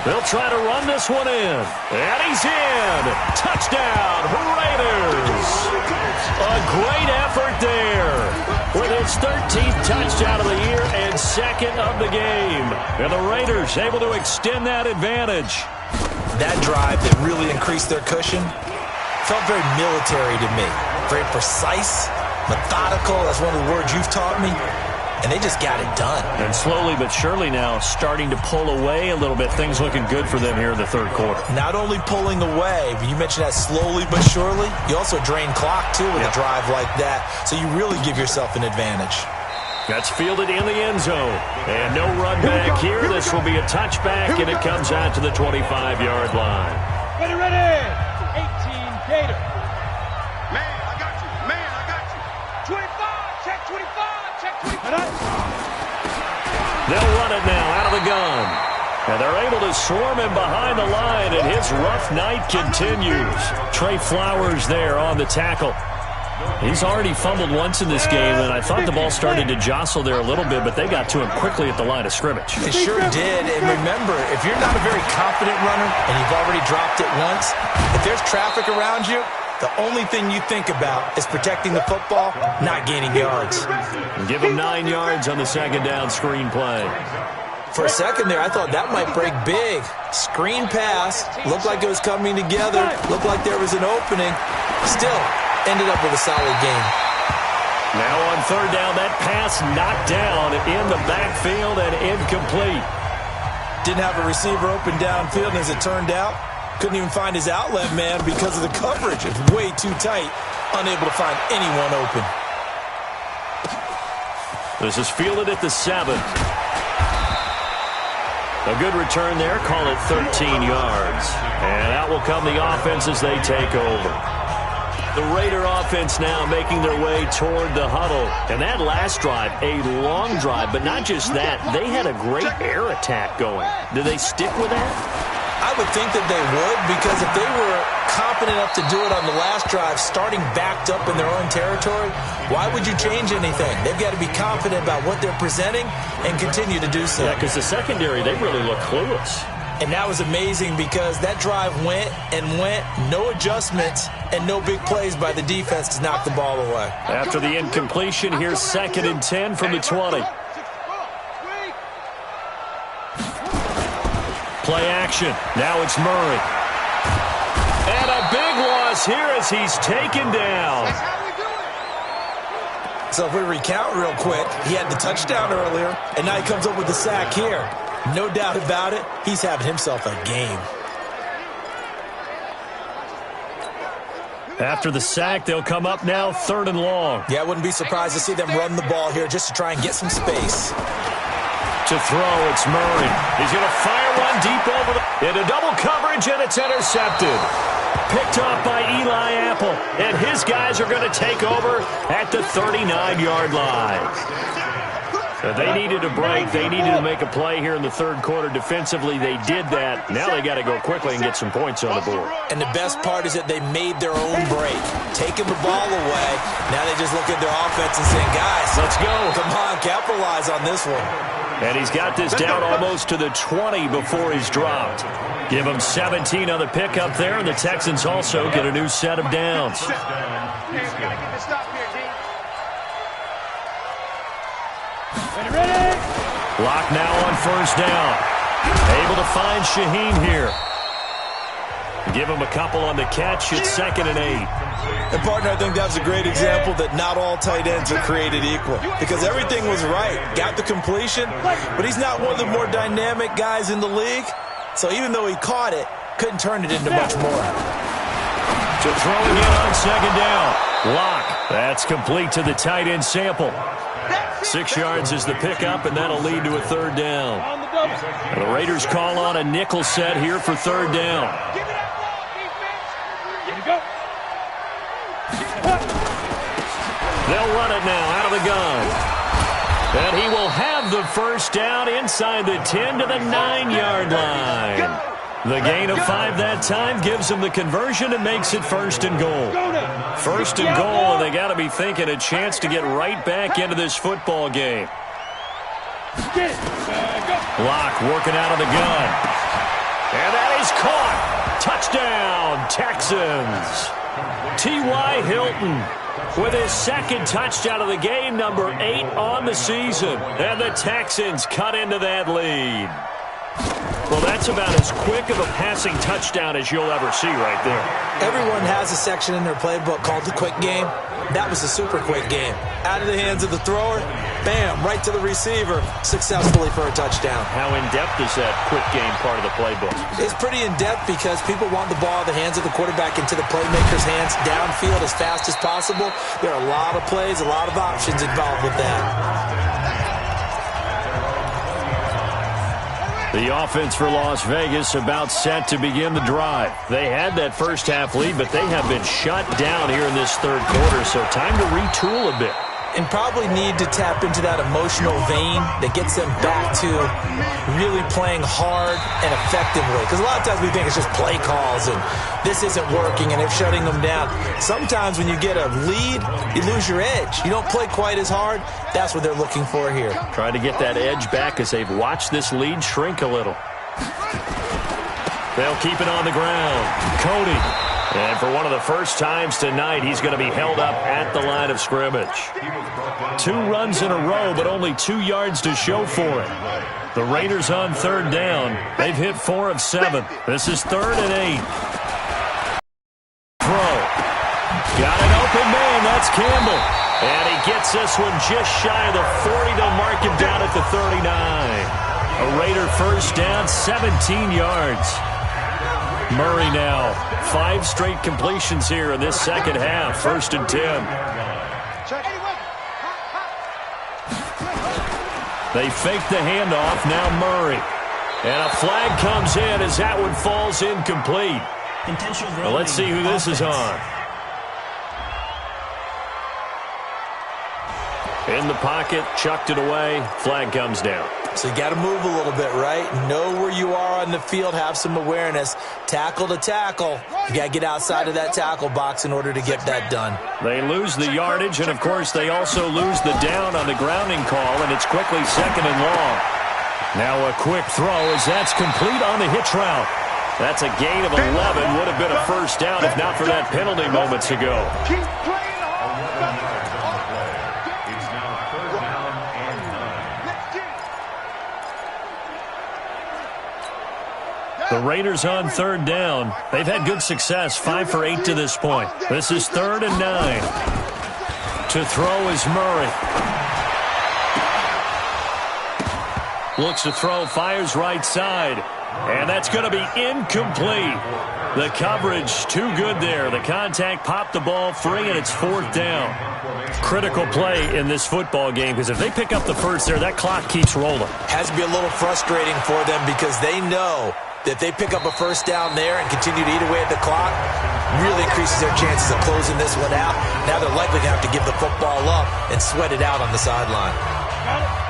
They'll try to run this one in. And he's in. Touchdown, Raiders. A great effort there. With his 13th touchdown of the year and 2nd of the game. And the Raiders able to extend that advantage. That drive that really increased their cushion felt very military to me. Very precise, methodical. That's one of the words you've taught me. And they just got it done. And slowly but surely now starting to pull away a little bit. Things looking good for them here in the third quarter. Not only pulling away, but you mentioned that slowly but surely. You also drain clock, too, with a drive like that. So you really give yourself an advantage. That's fielded in the end zone. And no run back here. This will be a touchback, and it comes out to the 25-yard line. Ready. 18, Gator. Man, I got you. Man, I got you. 25, check 25. They'll run it now out of the gun. And they're able to swarm him behind the line, and his rough night continues. Trey Flowers there on the tackle. He's already fumbled once in this game, and I thought the ball started to jostle there a little bit, but they got to him quickly at the line of scrimmage. It sure did. And remember, if you're not a very confident runner and you've already dropped it once, if there's traffic around you, the only thing you think about is protecting the football, not gaining yards. Give him 9 yards on the second down screen play. For a second there, I thought that might break big. Screen pass, looked like it was coming together, looked like there was an opening. Still, ended up with a solid game. Now on third down, that pass knocked down in the backfield and incomplete. Didn't have a receiver open downfield, and as it turned out, couldn't even find his outlet man because of the coverage. It's way too tight. Unable to find anyone open. This is fielded at the 7. A good return there. Call it 13 yards. And out will come the offense as they take over. The Raider offense now making their way toward the huddle. And that last drive, a long drive, but not just that. They had a great air attack going. Do they stick with that? I would think that they would, because if they were confident enough to do it on the last drive, starting backed up in their own territory, why would you change anything? They've got to be confident about what they're presenting and continue to do so. Yeah, because the secondary, they really look clueless. And that was amazing because that drive went and went, no adjustments, and no big plays by the defense to knock the ball away. After the incompletion, here's 2nd and 10 from the 20. Play action. Now it's Murray. And a big loss here as he's taken down. So if we recount real quick, he had the touchdown earlier, and now he comes up with the sack here. No doubt about it, he's having himself a game. After the sack, they'll come up now 3rd and long. Yeah, I wouldn't be surprised to see them run the ball here just to try and get some space. To throw, it's Murray. He's going to fire one deep over into double coverage, and it's intercepted. Picked off by Eli Apple, and his guys are going to take over at the 39-yard line. So they needed a break. They needed to make a play here in the third quarter. Defensively, they did that. Now they got to go quickly and get some points on the board. And the best part is that they made their own break, taking the ball away. Now they just look at their offense and saying, guys, let's go. Come on, capitalize on this one. And he's got this down almost to the 20 before he's dropped. Give him 17 on the pickup there, and the Texans also get a new set of downs. Lock now on first down. Able to find Shaheen here. Give him a couple on the catch. It's 2nd and 8. And, partner, I think that's a great example that not all tight ends are created equal. Because everything was right. Got the completion, but he's not one of the more dynamic guys in the league. So even though he caught it, couldn't turn it into much more. To throw again on 2nd down. Lock. That's complete to the tight end Sample. 6 yards is the pickup, and that'll lead to a 3rd down. And the Raiders call on a nickel set here for 3rd down. They'll run it now out of the gun. And he will have the first down inside the 10 to the 9-yard line. The gain of 5 that time gives him the conversion and makes it 1st and goal. 1st and goal, and they got to be thinking a chance to get right back into this football game. Block working out of the gun. And that is caught. Touchdown, Texans. T.Y. Hilton with his 2nd touchdown of the game, number 8 on the season. And the Texans cut into that lead. Well, that's about as quick of a passing touchdown as you'll ever see right there. Everyone has a section in their playbook called the quick game. That was a super quick game. Out of the hands of the thrower, bam, right to the receiver, successfully for a touchdown. How in-depth is that quick game part of the playbook? It's pretty in-depth because people want the ball in the hands of the quarterback into the playmaker's hands downfield as fast as possible. There are a lot of plays, a lot of options involved with that. The offense for Las Vegas about set to begin the drive. They had that first half lead, but they have been shut down here in this third quarter, so time to retool a bit. And probably need to tap into that emotional vein that gets them back to really playing hard and effectively. Because a lot of times we think it's just play calls and this isn't working and they're shutting them down. Sometimes when you get a lead, you lose your edge. You don't play quite as hard. That's what they're looking for here. Trying to get that edge back as they've watched this lead shrink a little. They'll keep it on the ground. Cody. And for one of the first times tonight, he's going to be held up at the line of scrimmage. 2 runs in a row, but only 2 yards to show for it. The Raiders on 3rd down. They've hit 4 of 7. This is 3rd and 8. Throw. Got an open man. That's Campbell. And he gets this one just shy of the 40. They'll mark him down at the 39. A Raider first down, 17 yards. Murray now. 5 straight completions here in this second half. 1st and 10. They fake the handoff. Now Murray. And a flag comes in as that one falls incomplete. Well, let's see who this is on. In the pocket, chucked it away. Flag comes down. So you got to move a little bit, right? Know where you are on the field, have some awareness. Tackle to tackle. You got to get outside of that tackle box in order to get that done. They lose the yardage, and, of course, they also lose the down on the grounding call, and it's quickly 2nd and long. Now a quick throw as that's complete on the hitch route. That's a gain of 11. Would have been a first down if not for that penalty moments ago. The Raiders on 3rd down. They've had good success, 5 for 8 to this point. This is 3rd and 9. To throw is Murray. Looks to throw, fires right side. And that's going to be incomplete. The coverage too good there. The contact popped the ball free, and it's 4th down. Critical play in this football game, because if they pick up the first there, that clock keeps rolling. Has to be a little frustrating for them because they know that if they pick up a first down there and continue to eat away at the clock, really increases their chances of closing this one out. Now they're likely going to have to give the football up and sweat it out on the sideline.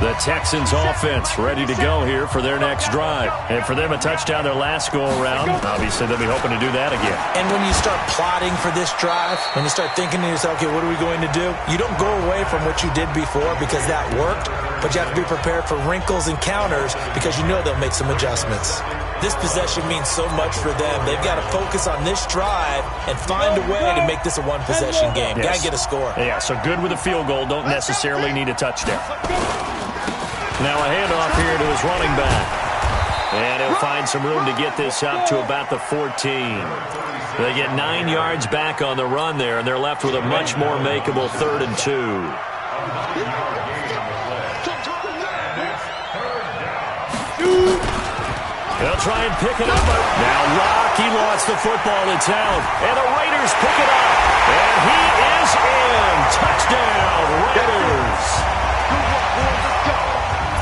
The Texans offense ready to go here for their next drive. And for them, a touchdown their last go-around. Obviously, they'll be hoping to do that again. And when you start plotting for this drive, when you start thinking to yourself, okay, what are we going to do? You don't go away from what you did before because that worked, but you have to be prepared for wrinkles and counters because you know they'll make some adjustments. This possession means so much for them. They've got to focus on this drive and find a way to make this a one-possession game. Yes. Got to get a score. Yeah, so good with a field goal. Don't necessarily need a touchdown. Now a handoff here to his running back. And he'll find some room to get this up to about the 14. They get 9 yards back on the run there, and they're left with a much more makeable 3rd and 2. They'll try and pick it up. Now Locke, he lost the football. It's out. And the Raiders pick it up. And he is in. Touchdown, Raiders.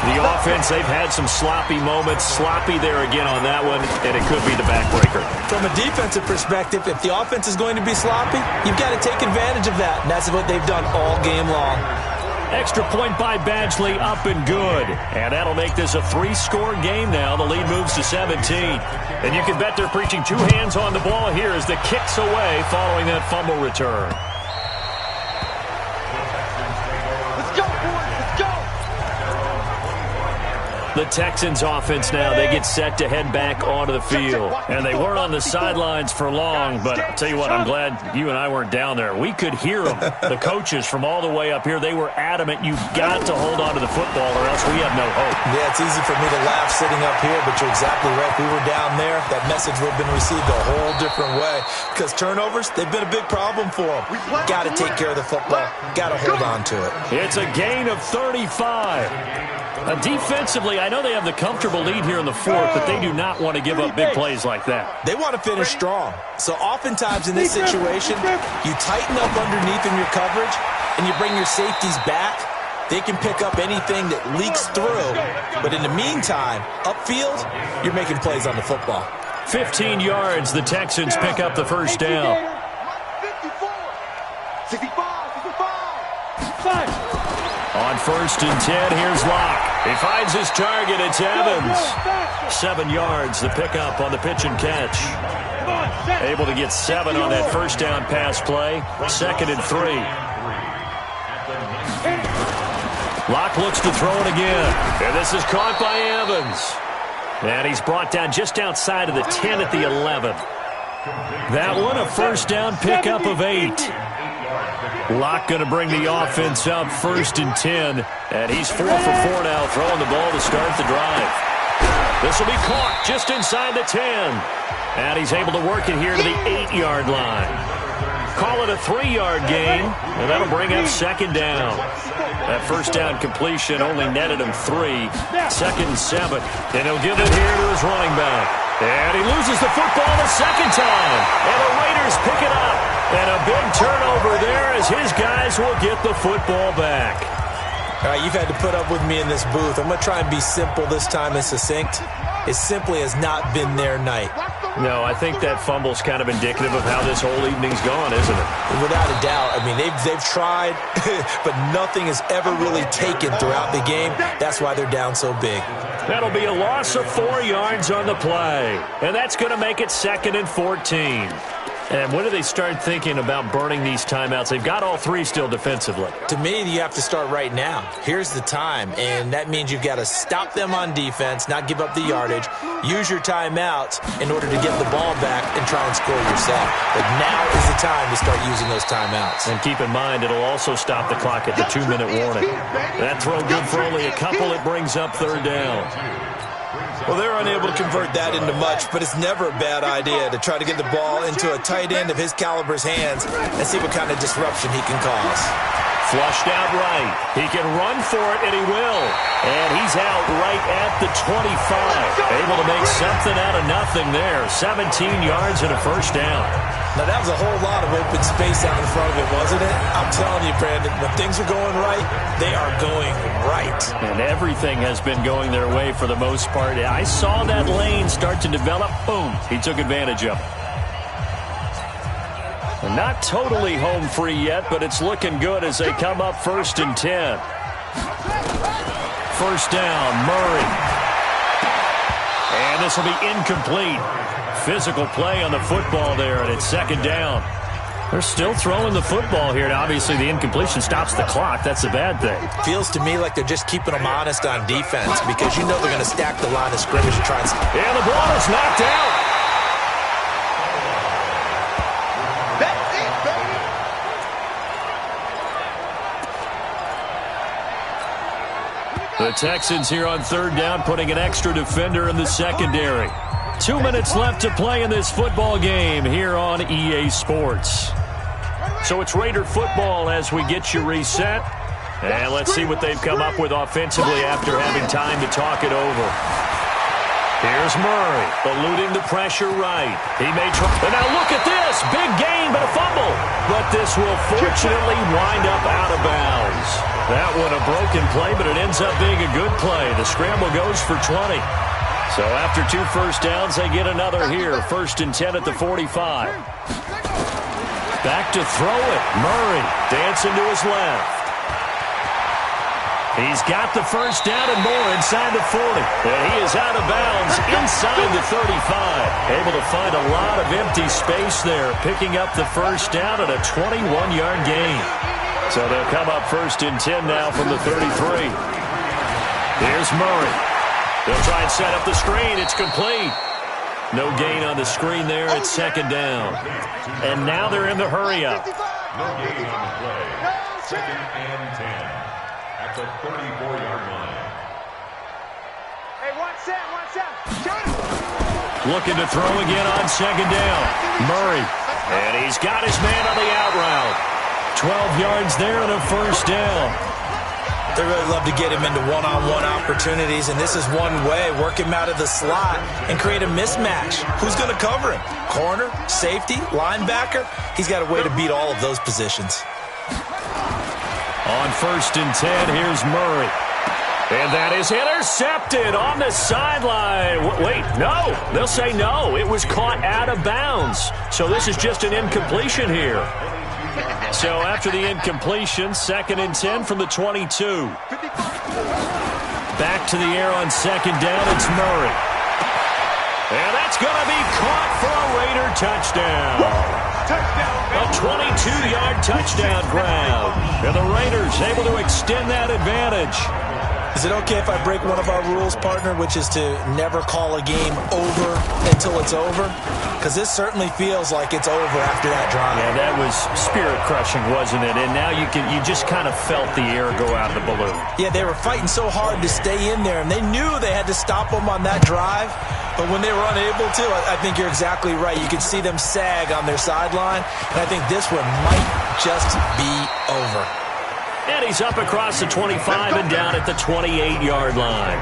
The offense, they've had some sloppy moments. Sloppy there again on that one, and it could be the backbreaker. From a defensive perspective, if the offense is going to be sloppy, you've got to take advantage of that. And that's what they've done all game long. Extra point by Badgley, up and good. And that'll make this a 3-score game now. The lead moves to 17. And you can bet they're preaching 2 hands on the ball here as the kick's away following that fumble return. Let's go, boys. Let's go. The Texans offense now, they get set to head back onto the field. And they weren't on the sidelines for long, but I'll tell you what, I'm glad you and I weren't down there. We could hear them. The coaches from all the way up here, they were adamant, you've got to hold on to the football or else we have no hope. Yeah, it's easy for me to laugh sitting up here, but you're exactly right. If we were down there, that message would have been received a whole different way. Because turnovers, they've been a big problem for them. Got to take care of the football. Got to hold on to it. It's a gain of 35. Defensively, I know they have the comfortable lead here in the 4th, but they do not want to give up big plays like that. They want to finish strong. So oftentimes in this situation, you tighten up underneath in your coverage, and you bring your safeties back. They can pick up anything that leaks through. But in the meantime, upfield, you're making plays on the football. 15 yards, the Texans pick up the first down. 65. On 1st and 10, here's Locke. He finds his target. It's Evans. 7 yards, the pickup on the pitch and catch. Able to get 7 on that first down pass play. 2nd and 3. Locke looks to throw it again. And this is caught by Evans. And he's brought down just outside of the 10 at the 11. That one, a first down pickup of 8. Locke going to bring the offense up 1st and 10. And he's 4 for 4 now, throwing the ball to start the drive. This will be caught just inside the 10. And he's able to work it here to the 8-yard line. Call it a 3-yard gain, and that'll bring up 2nd down. That first down completion only netted him 3. 2nd and 7. And he'll give it here to his running back. And he loses the football the 2nd time. And the Raiders pick it up. And a big turnover there as his guys will get the football back. All right, you've had to put up with me in this booth. I'm going to try and be simple this time and succinct. It simply has not been their night. No, I think that fumble's kind of indicative of how this whole evening's gone, isn't it? Without a doubt. I mean, they've tried, but nothing has ever really taken throughout the game. That's why they're down so big. That'll be a loss of 4 yards on the play. And that's going to make it 2nd and 14. And when do they start thinking about burning these timeouts? They've got all 3 still defensively. To me, you have to start right now. Here's the time, and that means you've got to stop them on defense, not give up the yardage, use your timeouts in order to get the ball back and try and score yourself. But now is the time to start using those timeouts. And keep in mind, it'll also stop the clock at the 2-minute warning. That throw good for only a couple. It brings up 3rd down. Well, they're unable to convert that into much, but it's never a bad idea to try to get the ball into a tight end of his caliber's hands and see what kind of disruption he can cause. Flushed out right. He can run for it, and he will. And he's out right at the 25. Able to make something out of nothing there. 17 yards and a first down. Now, that was a whole lot of open space out in front of it, wasn't it? I'm telling you, Brandon, when things are going right, they are going right. And everything has been going their way for the most part. I saw that lane start to develop. Boom. He took advantage of it. Not totally home free yet, but it's looking good as they come up 1st and 10. First down, Murray. And this will be incomplete. Physical play on the football there, and it's 2nd down. They're still throwing the football here, and obviously the incompletion stops the clock. That's a bad thing. Feels to me like they're just keeping them honest on defense because you know they're going to stack the line of scrimmage and try and... And the ball is knocked out. The Texans here on 3rd down, putting an extra defender in the secondary. 2 minutes left to play in this football game here on EA Sports. So it's Raider football as we get you reset. And let's see what they've come up with offensively after having time to talk it over. Here's Murray, eluding the pressure right. He may try. And now look at this. Big gain, but a fumble. But this will fortunately wind up out of bounds. That one a broken play, but it ends up being a good play. The scramble goes for 20. So after 2 first downs, they get another here. 1st and 10 at the 45. Back to throw it. Murray dancing to his left. He's got the first down and more inside the 40. And he is out of bounds inside the 35. Able to find a lot of empty space there, picking up the first down at a 21-yard gain. So they'll come up 1st and 10 now from the 33. Here's Murray. They'll try and set up the screen. It's complete. No gain on the screen there. It's 2nd down. And now they're in the hurry-up. No gain on the play. 2nd and 10 at the 34-yard line. Hey, one set. Shoot it. Looking to throw again on 2nd down. Murray. And he's got his man on the out route. 12 yards there and a first down. They really love to get him into one-on-one opportunities, and this is one way. Work him out of the slot and create a mismatch. Who's going to cover him? Corner, safety, linebacker? He's got a way to beat all of those positions. On 1st and 10, here's Murray. And that is intercepted on the sideline. Wait, no. They'll say no. It was caught out of bounds. So this is just an incompletion here. So after the incompletion, 2nd and 10 from the 22. Back to the air on 2nd down, it's Murray. And that's going to be caught for a Raider touchdown. A 22-yard touchdown grab. And the Raiders able to extend that advantage. Is it okay if I break one of our rules, partner, which is to never call a game over until it's over? Because this certainly feels like it's over after that drive. Yeah, that was spirit-crushing, wasn't it? And now you just kind of felt the air go out of the balloon. Yeah, they were fighting so hard to stay in there, and they knew they had to stop them on that drive. But when they were unable to, I think you're exactly right. You could see them sag on their sideline, and I think this one might just be over. And he's up across the 25 and down at the 28-yard line.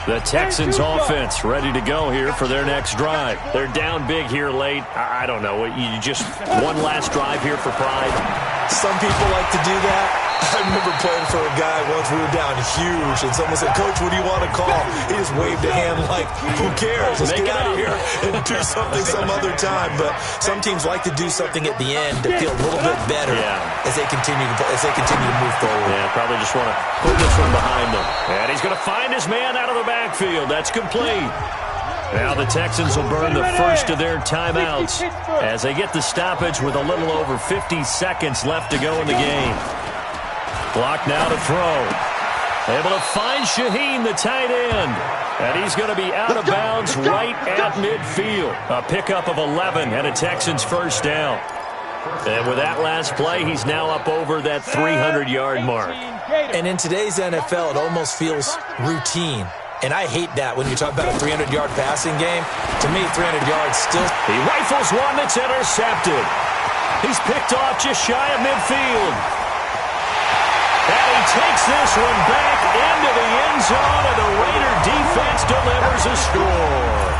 The Texans offense ready to go here for their next drive. They're down big here late. I don't know. You just one last drive here for pride. Some people like to do that. I remember playing for a guy once. We were down huge, and someone said, "Coach, what do you want to call?" He just waved a hand like, "Who cares? Let's get out of here and do something some other time." But some teams like to do something at the end to feel a little bit better as they continue to move forward. Yeah, probably just want to put this one behind them. And he's going to find his man out of the backfield. That's complete. Now the Texans will burn the first of their timeouts as they get the stoppage with a little over 50 seconds left to go in the game. Clock now to throw. Able to find Shaheen, the tight end. And he's going to be out of bounds right at midfield. A pickup of 11 and a Texans first down. And with that last play, he's now up over that 300-yard mark. And in today's NFL, it almost feels routine. And I hate that when you talk about a 300-yard passing game. To me, 300 yards still... He rifles one that's intercepted. He's picked off just shy of midfield. And he takes this one back into the end zone, and the Raider defense delivers a score.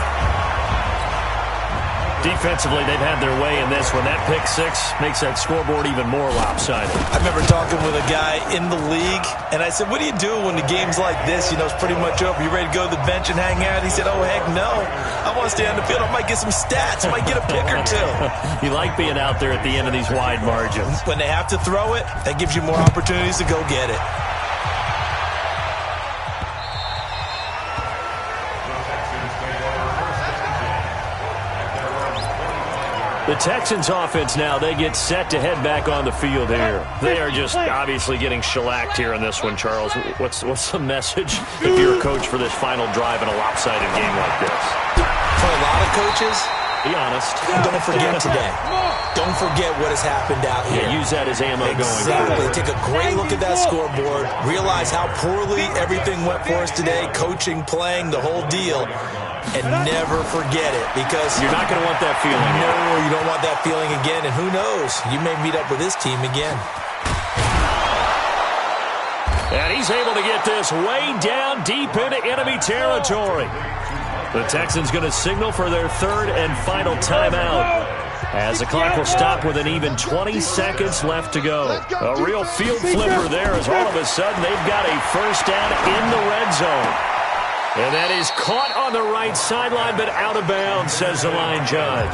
Defensively, they've had their way in this one. That pick six makes that scoreboard even more lopsided. I remember talking with a guy in the league, and I said, what do you do when the game's like this? You know, it's pretty much over. You ready to go to the bench and hang out? He said, oh, heck no. I want to stay on the field. I might get some stats. I might get a pick or two. You like being out there at the end of these wide margins. When they have to throw it, that gives you more opportunities to go get it. The Texans offense now, they get set to head back on the field here. They are just obviously getting shellacked here in this one, Charles. What's the message if you're a coach for this final drive in a lopsided game like this? For a lot of coaches, be honest. Don't forget today. Don't forget what has happened out here. Yeah, use that as ammo going Exactly. forward. Take a great look at that scoreboard. Realize how poorly everything went for us today. Coaching, playing, the whole deal. And never forget it, because you're not going to want that feeling. No, you don't want that feeling again. And who knows? You may meet up with this team again. And he's able to get this way down deep into enemy territory. The Texans going to signal for their third and final timeout, as the clock will stop with an even 20 seconds left to go. A real field flipper there, as all of a sudden they've got a first down in the red zone. And that is caught on the right sideline, but out of bounds, says the line judge.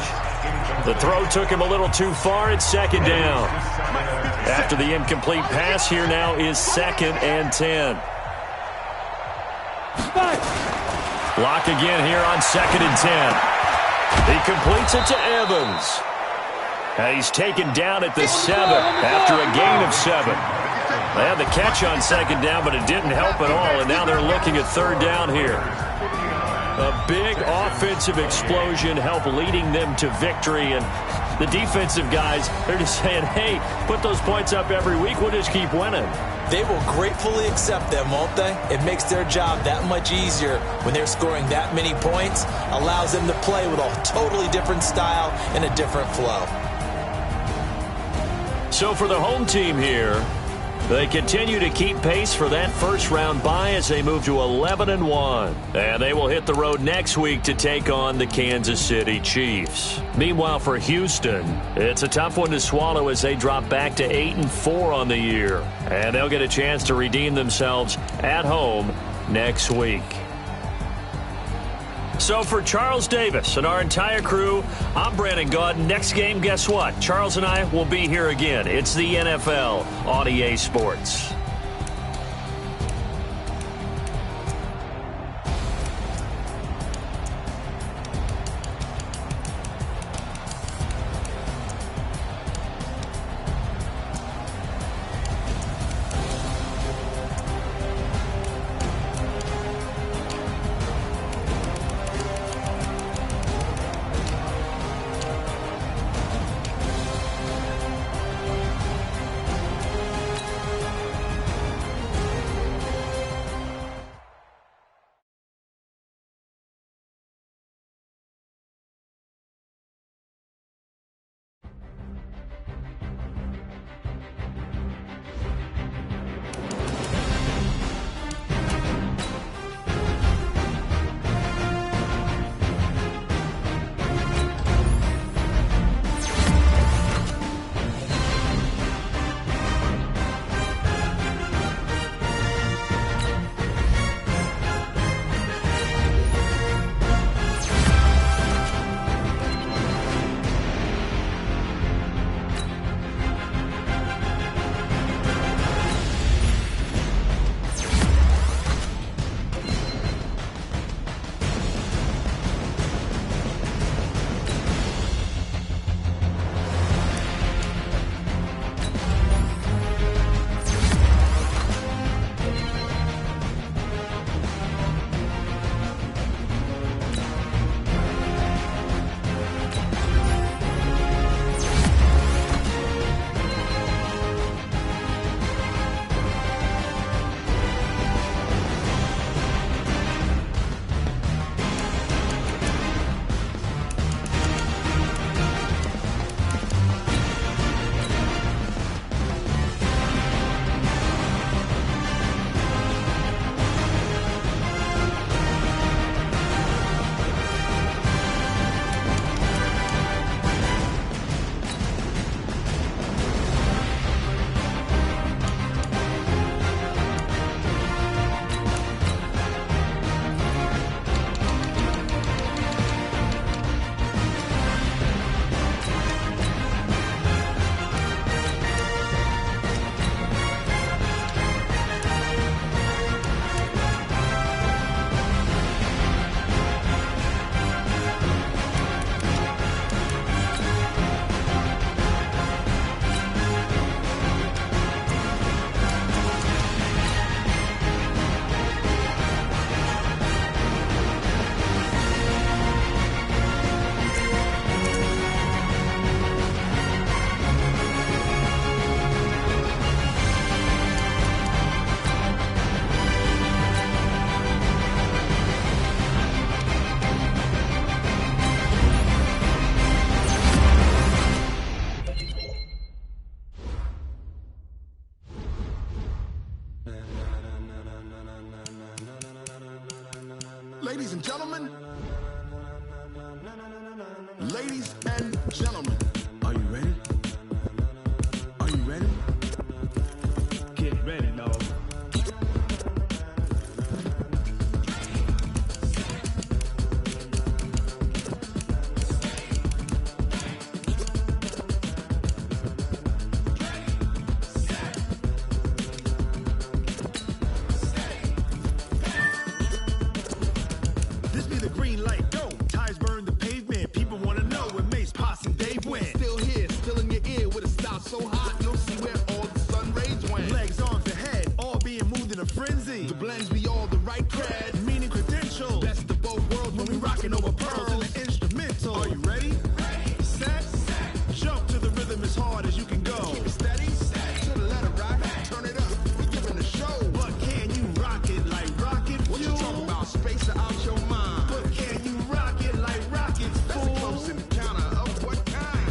The throw took him a little too far. It's second down. After the incomplete pass, here now is 2nd and 10. Block again here on 2nd and 10. He completes it to Evans. And he's taken down at the 7 after a gain of 7. They had the catch on 2nd down, but it didn't help at all, and now they're looking at 3rd down here. A big offensive explosion helped leading them to victory, and the defensive guys, they're just saying, hey, put those points up every week, we'll just keep winning. They will gratefully accept them, won't they? It makes their job that much easier when they're scoring that many points, allows them to play with a totally different style and a different flow. So for the home team here, they continue to keep pace for that first-round bye as they move to 11-1. And they will hit the road next week to take on the Kansas City Chiefs. Meanwhile, for Houston, it's a tough one to swallow as they drop back to 8-4 on the year. And they'll get a chance to redeem themselves at home next week. So for Charles Davis and our entire crew, I'm Brandon Gaudin. Next game, guess what? Charles and I will be here again. It's the NFL on EA Sports. and gentlemen, ladies and gentlemen, are you ready? Are you ready? Get ready, dog. This be the green light, go. Tires burn the pavement. People want to know where Mace, Potts, and Dave went. Still here, still in your ear with a style so hot, you'll see where all the sun rays went. Legs, arms, and head, all being moved in a frenzy. The blends be all the right cred, meaning credentials. Best of both worlds when we rocking over pearls in the instrumental. Are you ready? Set. Jump to the rhythm as hard as you can go. Keep it steady, to the letter right. Turn it up, we giving the show. But can you rock it like rocket fuel? What you talking about? Space or out your mind? But can you rock it like rockets, fool? That's a close encounter of what kind?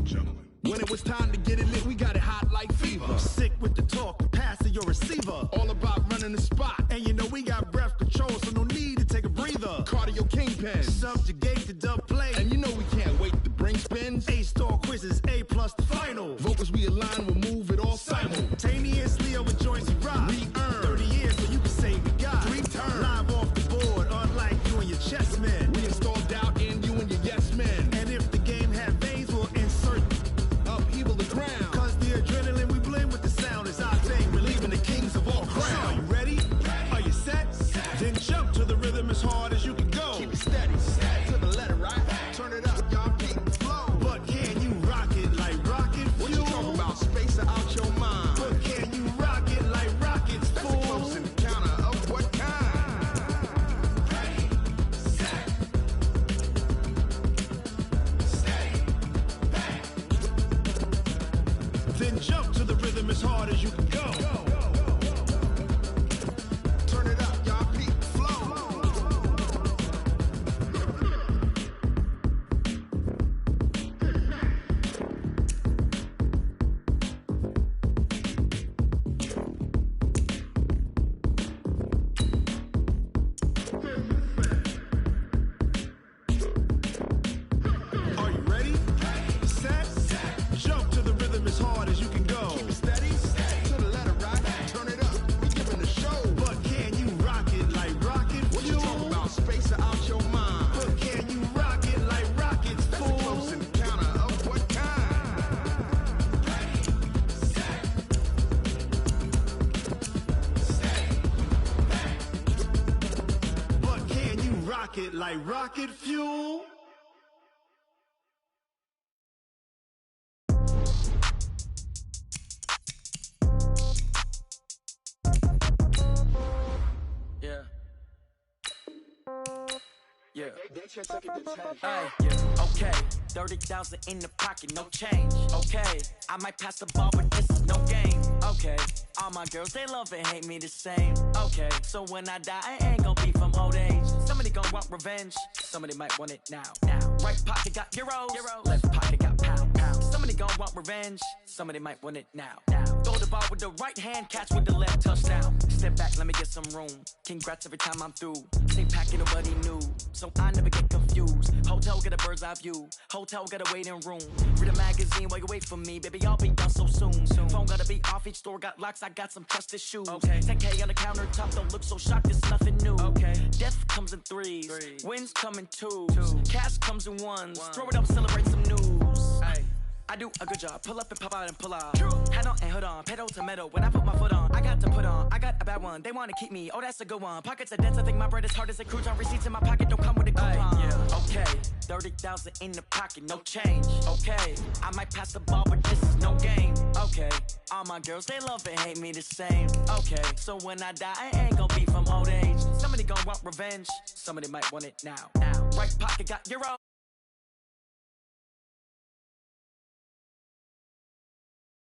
Gentlemen. When it was time to get it lit, we got it hot like fever. Sick with the talk, pass to your receiver. All about running the spot. And you know we got breath control, so no need to take a breather. Cardio kingpin, subjugate the dub play. And you know we can't wait to bring spins. A-star quizzes, A+ the final. Vocals we align, we'll move it all simultaneously over joints we rock. We earn 30 years, so you can say we got 3 turns. Live off the board, unlike you and your chess men. We install doubt in you and your yes men. And if the game had veins, we'll insert upheaval the ground. Cause the adrenaline we blend with the sound is our thing, relieving the kings of all crowns. So are you ready? Are you set? Then jump to the rhythm as hard as you can go. Keep it steady, to the letter right. Turn it up, y'all keep it flow. But can you rock it like rocket fuel? What you talking about? Space or out your mind? But can you rock it like rockets, fool? That's a close encounter of what kind? Ready, set, steady, back. Then jump to the rhythm as hard as you can go. Turn it up, y'all keep it flow. Are you ready? Set. Jump to the rhythm as hard as you can go. Keep it steady, to the letter right. Turn it up, we giving the show. But can you rock it like rocket fuel? What you talking about? Space or out your mind? But can you rock it like rockets, fool? That's a close encounter of what kind? Ready, set, steady, back. But can you rock it like rocket fuel? Yeah. Yeah. Hey, yeah. Okay. 30,000 in the pocket, no change. Okay. I might pass the ball, but this is no game. Okay. All my girls, they love and hate me the same. Okay. So when I die, I ain't gonna be from old age. Somebody gonna want revenge. Somebody might want it now. Right pocket got euros. Left pocket got pounds. Somebody gonna want revenge. Somebody might want it now. Throw the ball with the right hand, catch with the left, touchdown. Step back, let me get some room. Congrats every time I'm through. Same packet, nobody knew. So I never get confused. Hotel got a bird's eye view. Hotel got a waiting room. Read a magazine while you wait for me. Baby, I'll be done so soon. Phone gotta be off, each store got locks. I got some trusted shoes. 10K on the countertop, don't look so shocked, it's nothing new. Death comes in threes. Wins come in twos. Cash comes in ones. Throw it up, celebrate some news. I do a good job. Pull up and pop out and pull out. Head on and hood on. Pedal to metal. When I put my foot on, I got to put on. I got a bad one. They want to keep me. Oh, that's a good one. Pockets are dense. I think my bread is hard as a crouton. Receipts in my pocket don't come with a coupon. Okay. 30,000 in the pocket. No change. Okay. I might pass the ball, but this is no game. Okay. All my girls, they love and hate me the same. Okay. So when I die, I ain't gonna be from old age. Somebody gonna want revenge. Somebody might want it now. Right pocket got euro.